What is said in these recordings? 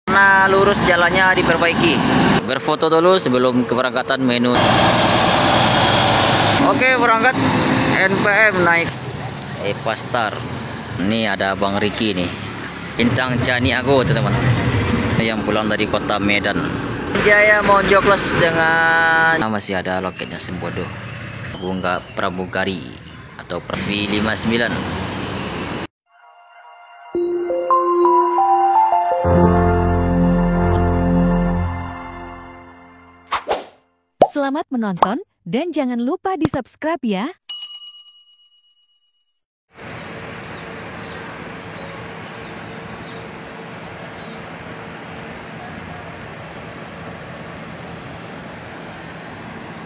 Nah, lurus jalannya diperbaiki. Berfoto dulu sebelum keberangkatan menu. Oke, berangkat. NPM naik Epastar. Ini ada Bang Riki nih. Bintang Caniago, teman-teman. Yang pulang dari kota Medan. Jaya Mojokles dengan masih ada loketnya Sembodo. Bunga Pramugari atau Pervi 59. Selamat menonton dan jangan lupa di-subscribe ya.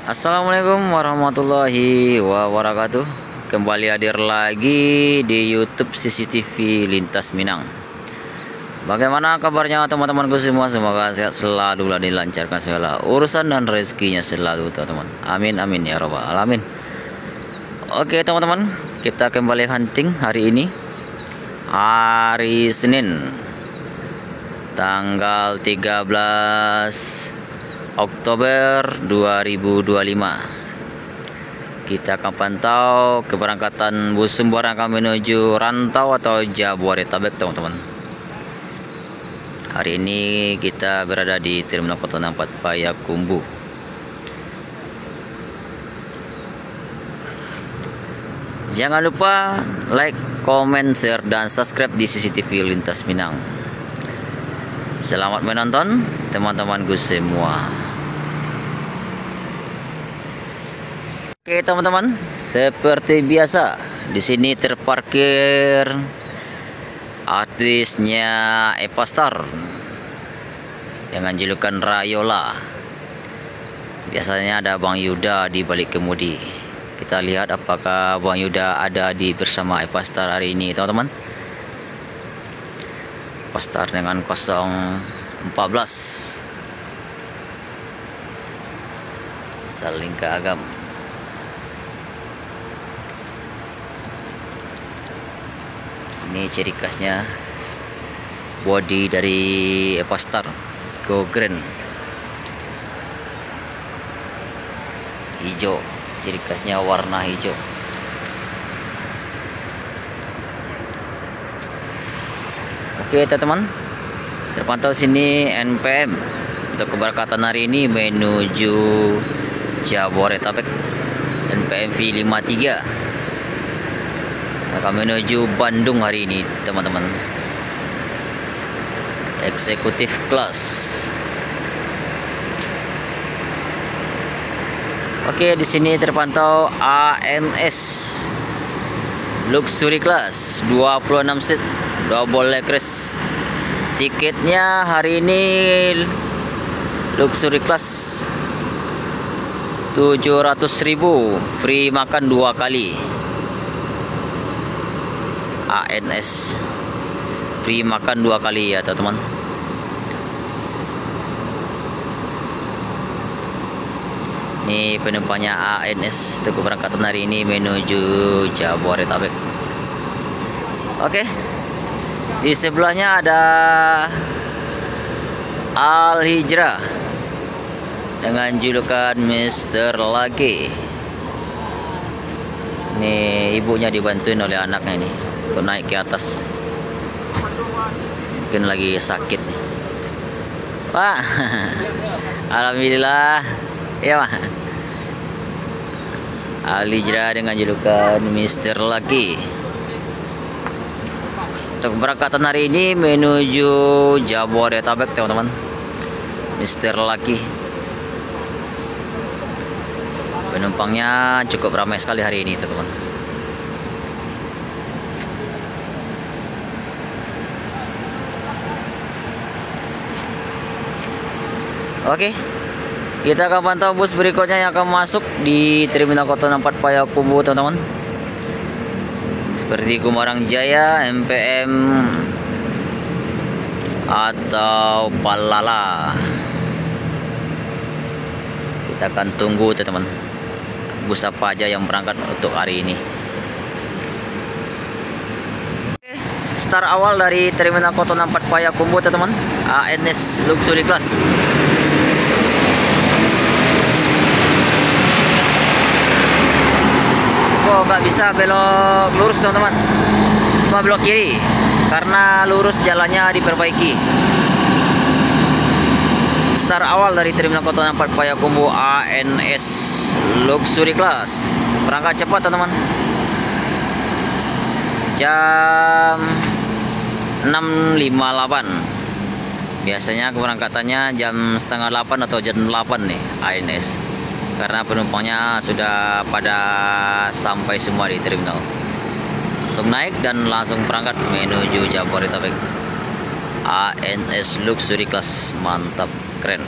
Assalamualaikum warahmatullahi wabarakatuh. Kembali hadir lagi di YouTube CCTV Lintas Minang. Bagaimana kabarnya teman-temanku semua? Semoga sehat selalu dan dilancarkan segala urusan dan rezekinya selalu, teman-teman. Amin amin ya robbal alamin. Oke teman-teman, kita kembali hunting hari ini, hari Senin, tanggal 13 Oktober 2025. Kita akan pantau keberangkatan bus Sembarang akan menuju Rantau atau Jabodetabek, teman-teman. Hari ini kita berada di Terminal Kota 4 Payakumbuh. Jangan lupa like, comment, share, dan subscribe di CCTV Lintas Minang. Selamat menonton teman-temanku semua. Oke teman-teman, seperti biasa di sini terparkir artisnya Epastar dengan julukan Rayola. Biasanya ada Bang Yuda di balik kemudi. Kita lihat apakah Bang Yuda ada di bersama Epastar hari ini, teman-teman. Epastar dengan 014 saling ke agam. Ini ciri khasnya body dari Epastar Go Grand hijau, ciri khasnya warna hijau. Oke teman-teman, terpantau sini NPM untuk keberangkatan hari ini menuju Jabodetabek. NPM V53 akan menuju Bandung hari ini, teman-teman. Eksekutif kelas. Oke, di sini terpantau ANS Luxury Class 26 seat double leg race. Tiketnya hari ini Luxury Class 700.000, free makan 2 kali. ANS free makan 2 kali ya teman-teman. Ini penumpangnya ANS untuk keberangkatan hari ini menuju Jabodetabek. Oke, di sebelahnya ada Al Hijrah dengan julukan Mr. Lucky. Ini ibunya dibantuin oleh anaknya ini untuk naik ke atas. Mungkin lagi sakit nih. Pak, alhamdulillah. Ya Pak. Al Hijrah dengan julukan Mr. Lucky. Untuk keberangkatan hari ini menuju Jabodetabek, teman-teman. Mr. Lucky. Penumpangnya cukup ramai sekali hari ini, teman-teman. Oke, kita akan pantau bus berikutnya yang akan masuk di Terminal Kota 4 Payakumbuh, teman-teman. Seperti Kumarang Jaya, MPM atau Palala. Kita akan tunggu, teman-teman, bus apa aja yang berangkat untuk hari ini. Start awal dari Terminal Koto 4 Payakumbuh teman-teman, ANS Luxury Class. Oh, nggak bisa belok lurus teman-teman, cuma belok kiri karena lurus jalannya diperbaiki. Start awal dari Terminal Koto 4 Payakumbuh, ANS Luxury Class. Berangkat cepat teman-teman, jam 6.58. Biasanya keberangkatannya jam setengah 8 atau jam 8 nih ANS, karena penumpangnya sudah pada sampai semua di terminal. Langsung naik dan langsung berangkat menuju Jabodetabek. ANS Luxury Class, mantap, keren.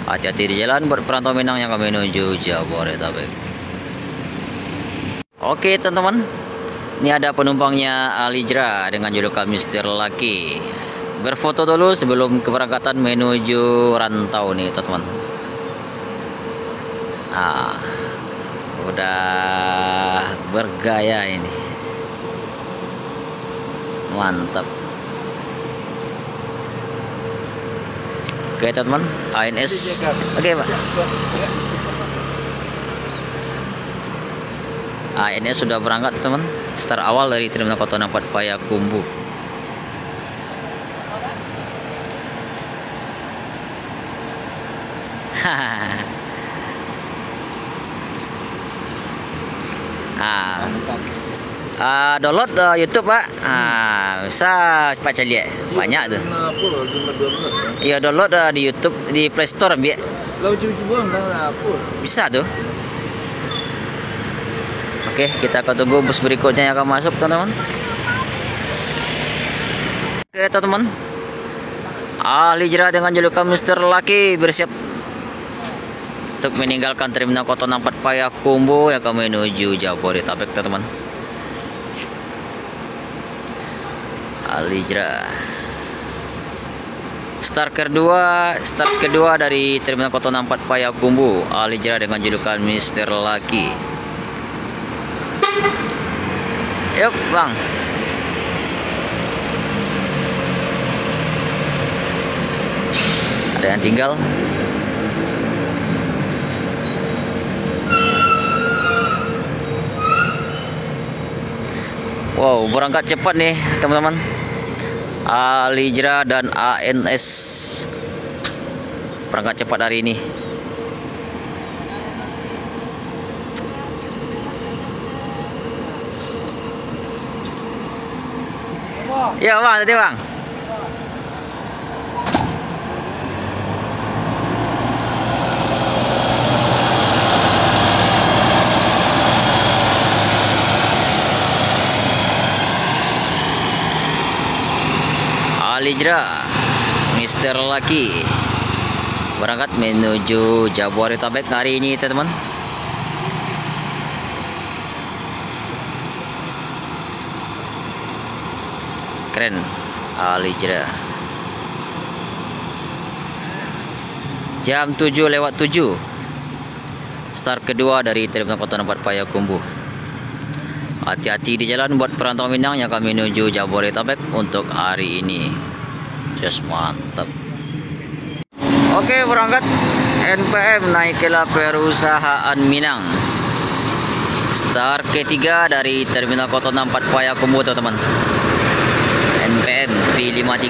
Hati-hati di jalan buat perantau Minang yang akan menuju Jabodetabek. Oke teman-teman, ini ada penumpangnya Alijra dengan julukan Mister Lucky. Berfoto dulu sebelum keberangkatan menuju rantau nih teman-teman. Udah bergaya ini, mantap. Oke teman-teman, ANS. Oke Pak, ANS sudah berangkat teman. Start awal dari Terminal Koto 4 Payakumbuh. Download YouTube Pak. Bisa Pak lihat banyak tuh. Iya, download di YouTube di Play Store biar. Bisa tuh. Oke, kita akan tunggu bus berikutnya yang akan masuk teman-teman. Oke teman-teman, Alijra dengan julukan Mister Lucky bersiap untuk meninggalkan Terminal Koto 4 Payakumbuh yang akan menuju Jabodetabek teman-teman. Alijra start kedua dari Terminal Koto 4 Payakumbuh. Alijra dengan julukan Mister Lucky. Yuk bang, ada yang tinggal. Wow, berangkat cepat nih teman-teman, Alijra dan ANS berangkat cepat hari ini. Ya bang, tadi bang. Alijra, Mister Lucky berangkat menuju Jabodetabek hari ini teman-teman. Keren, Alijra. Jam 7:07. Start kedua dari Terminal Koto 4 Payakumbuh. Hati-hati di jalan buat perantau Minang yang akan menuju Jabodetabek untuk hari ini. Just mantap. Oke, berangkat NPM, naiklah perusahaan Minang. Start ketiga dari Terminal Koto 4 Payakumbuh teman-teman. NPM V53.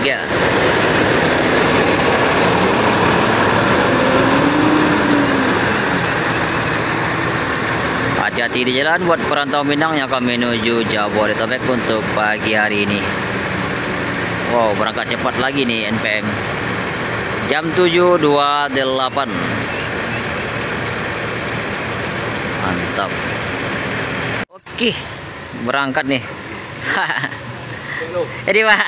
Hati-hati di jalan buat perantau Minang yang akan menuju Jabodetabek untuk pagi hari ini. Wow, berangkat cepat lagi nih NPM. Jam 7:28. Mantap. Oke, berangkat nih. Jadi Pak.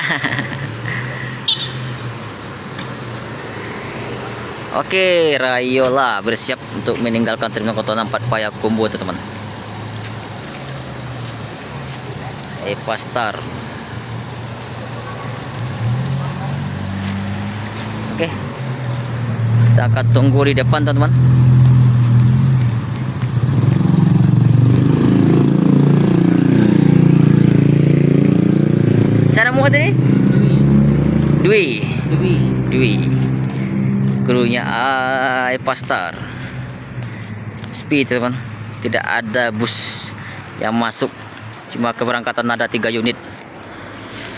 Oke, Rayola bersiap untuk meninggalkan Terminal Koto 4 Payakumbuh teman-teman. Epastar. Oke, kita akan tunggu di depan teman-teman. kamu tadi? Dwi. Dwi. Krunya iPastar. Speed teman. Tidak ada bus yang masuk. Cuma keberangkatan ada 3 unit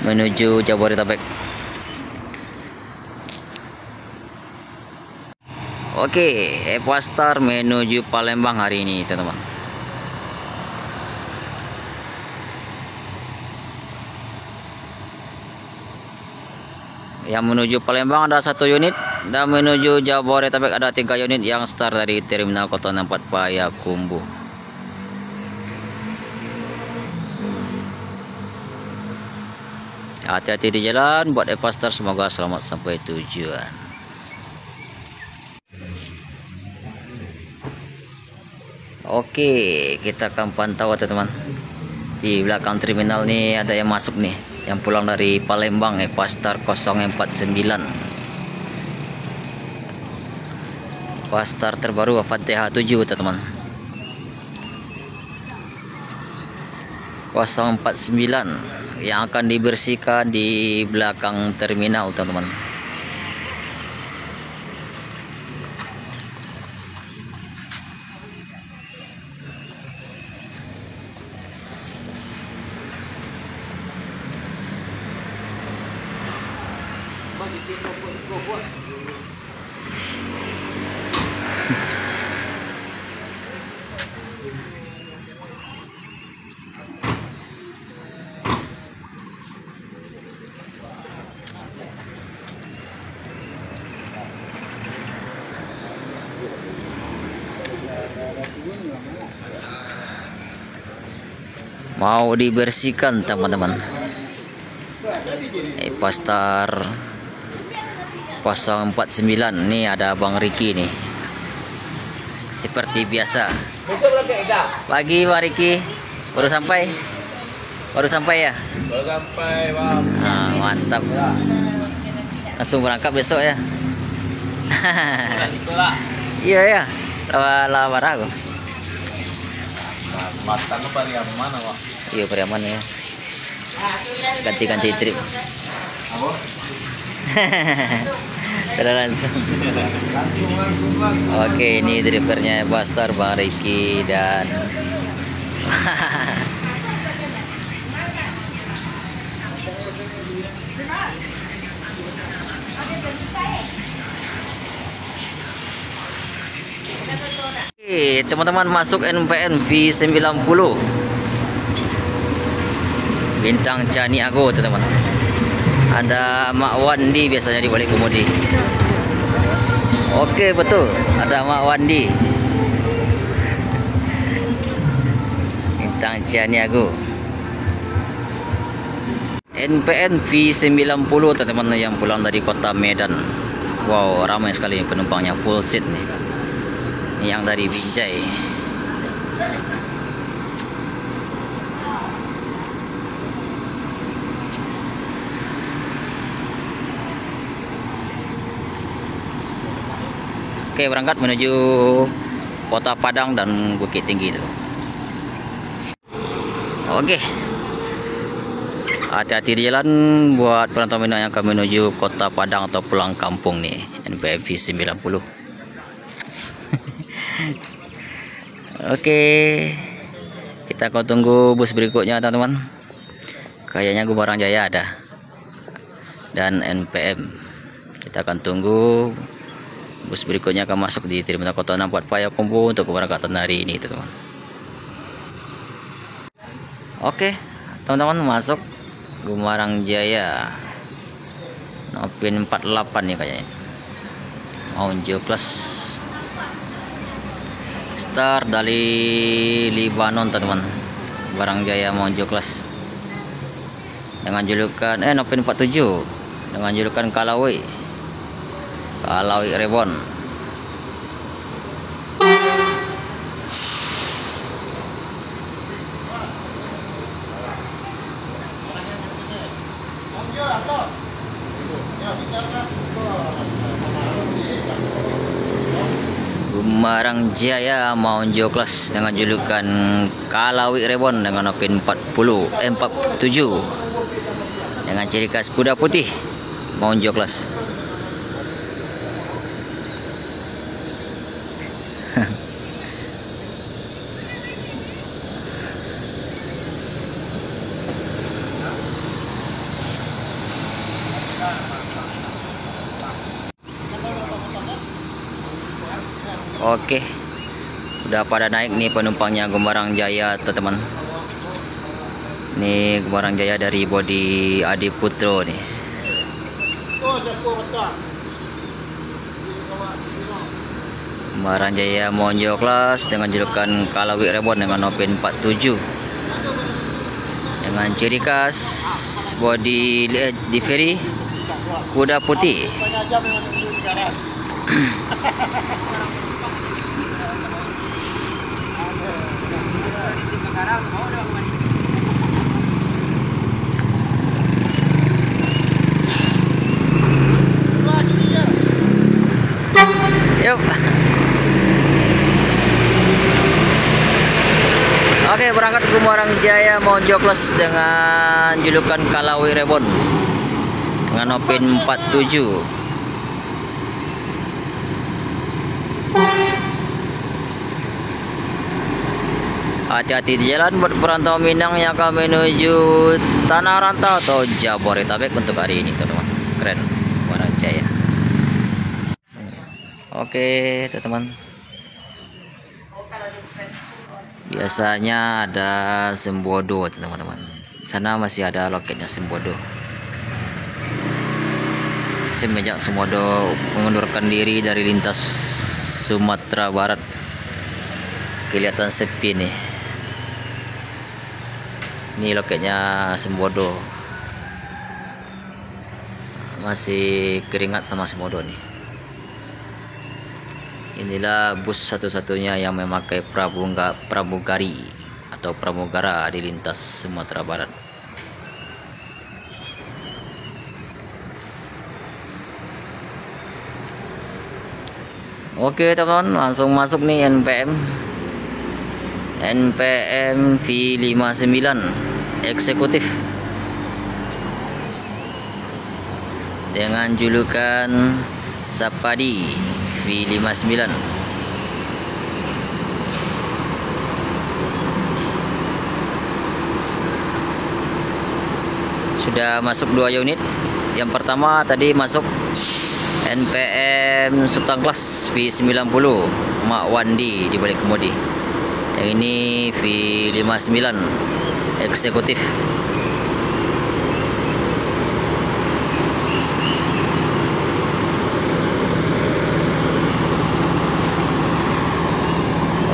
menuju Jabodetabek. Oke, iPastar menuju Palembang hari ini, teman-teman. Yang menuju Palembang ada 1 unit dan menuju Jabodetabek ada 3 unit yang start dari Terminal Kota 4 Payakumbuh. Hati-hati di jalan buat iPastar, semoga selamat sampai tujuan. Oke, kita akan pantau teman-teman. Di belakang terminal nih ada yang masuk nih, yang pulang dari Palembang, iPastar 049. iPastar terbaru Fatihah 7 teman-teman. 049 yang akan dibersihkan di belakang terminal teman-teman. Mau dibersihkan teman-teman. iPastar 049 nih, ada Bang Riki nih. Seperti biasa. Pagi Bang Riki. Baru sampai? Baru sampai ya? Baru sampai, Bang. Nah, mantap. Langsung berangkat besok ya. Iya ya. Lawar aku. Matang apa yang mana, Pak? Iya, Priaman ya. Ganti-ganti trip. Sudah langsung. Oke, ini drivernya iPastar Bang Riki dan Oke, teman-teman, masuk NPN V90 Bintang Caniago teman-teman. Ada Mak Wandi biasanya di balik kemudi. Oke, betul, ada Mak Wandi Bintang Caniago. NPN V90 teman-teman yang pulang dari kota Medan. Wow, ramai sekali penumpangnya, full seat nih. Yang dari Binjai. Oke, berangkat menuju Kota Padang dan Bukit Tinggi itu. Oke, hati-hati di jalan buat perantau Minang yang akan menuju Kota Padang atau pulang kampung nih, NPN V90. Oke, kita akan tunggu bus berikutnya teman-teman. Kayaknya Gumarang Jaya ada dan NPM. Kita akan tunggu bus berikutnya akan masuk di Terminal Kota 4 Payakumbuh untuk keberangkatan hari ini teman-teman. Oke teman-teman, masuk Gumarang Jaya Nopin 48 nih kayaknya. Maunjo Class start dari Libanon teman-teman. Barang Jaya Maunjo Class dengan julukan Nopin 47 dengan julukan Kalawi Rebon. Gumarang Jaya Maunjo Class dengan julukan Kalawi Rebon dengan Nopin 47 dengan dengan ciri khas kuda putih Monjoklas. Oke, udah pada naik nih penumpangnya Gembarang Jaya teman-teman. Ini Gembarang Jaya dari bodi Adi Putro nih. Gembarang Jaya Monjoklas dengan julukan Kalawi Rebon dengan Open 47 dengan ciri khas bodi livery kuda putih. Yuk. Oke, berangkat ke Gembarang Jaya Monjoklas dengan julukan Kalawi Rebon dengan Open 47. Hati-hati di jalan buat perantau Minang yang akan menuju Tanah Rantau atau Jabodetabek untuk hari ini, teman-teman. Keren, Gembarang Jaya. Oke, teman-teman. Biasanya ada Sembodo, teman-teman. Sana masih ada loketnya Sembodo. Semenjak Sembodo mengundurkan diri dari lintas Sumatera Barat, kelihatan sepi nih. Ini loketnya Sembodo. Masih keringat sama Sembodo nih. Inilah bus satu-satunya yang memakai pramugari atau pramugara di lintas Sumatera Barat. Oke teman-teman, langsung masuk nih NPM V59 eksekutif dengan julukan Sapadi V59. Sudah masuk 2 unit. Yang pertama tadi masuk NPM Sutangklas V90 Mak Wandi di balik kemudi. Yang ini V59 eksekutif.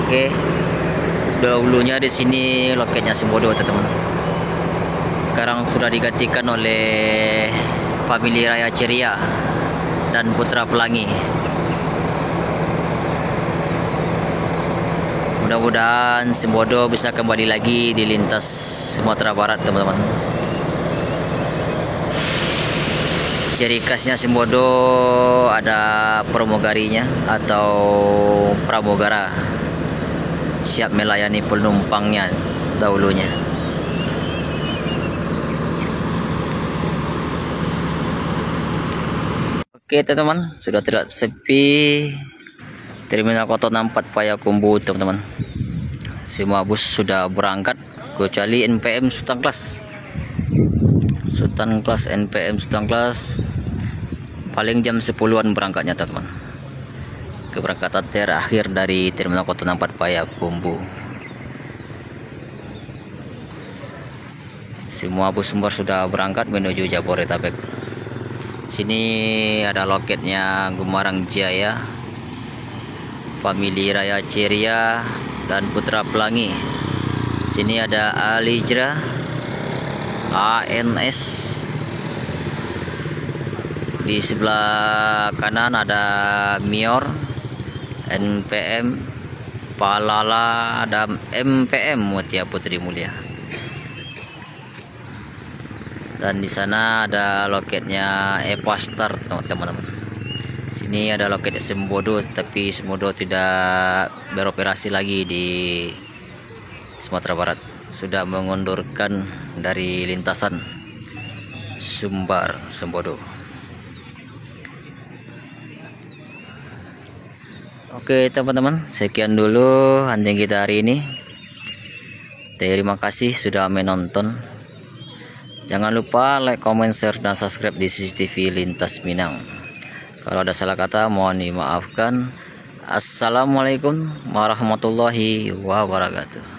Oke, dahulunya di sini loketnya Sembodo, teman-teman. Sekarang sudah digantikan oleh Famili Raya Ceria dan Putra Pelangi. Mudah-mudahan Sembodo bisa kembali lagi di lintas Sumatera Barat, teman-teman. Ciri khasnya Sembodo ada pramugarinya atau pramugara siap melayani penumpangnya dahulunya. Oke teman-teman, sudah tidak sepi Terminal Kota 4 Payakumbuh, teman-teman. Semua bus sudah berangkat kecuali NPM Sutangklas. NPM Sutangklas paling jam 10-an berangkatnya, teman-teman. Keberangkatan terakhir dari Terminal Kota 4 Payakumbuh. Semua bus sumber sudah berangkat menuju Jabodetabek. Sini ada loketnya Gembarang Jaya, Famili Raya Ceria dan Putra Pelangi. Sini ada Alijra, ANS. Di sebelah kanan ada Mior, NPM Palala, dan MPM Mutia Putri Mulia. Dan di sana ada loketnya Epastar, teman-teman. Sini ada loket Sembodo, tapi Sembodo tidak beroperasi lagi di Sumatera Barat. Sudah mengundurkan dari lintasan. Sumbar Sembodo. Oke teman-teman, sekian dulu hunting kita hari ini. Terima kasih sudah menonton. Jangan lupa like, comment, share, dan subscribe di CCTV Lintas Minang. Kalau ada salah kata mohon dimaafkan. Assalamualaikum warahmatullahi wabarakatuh.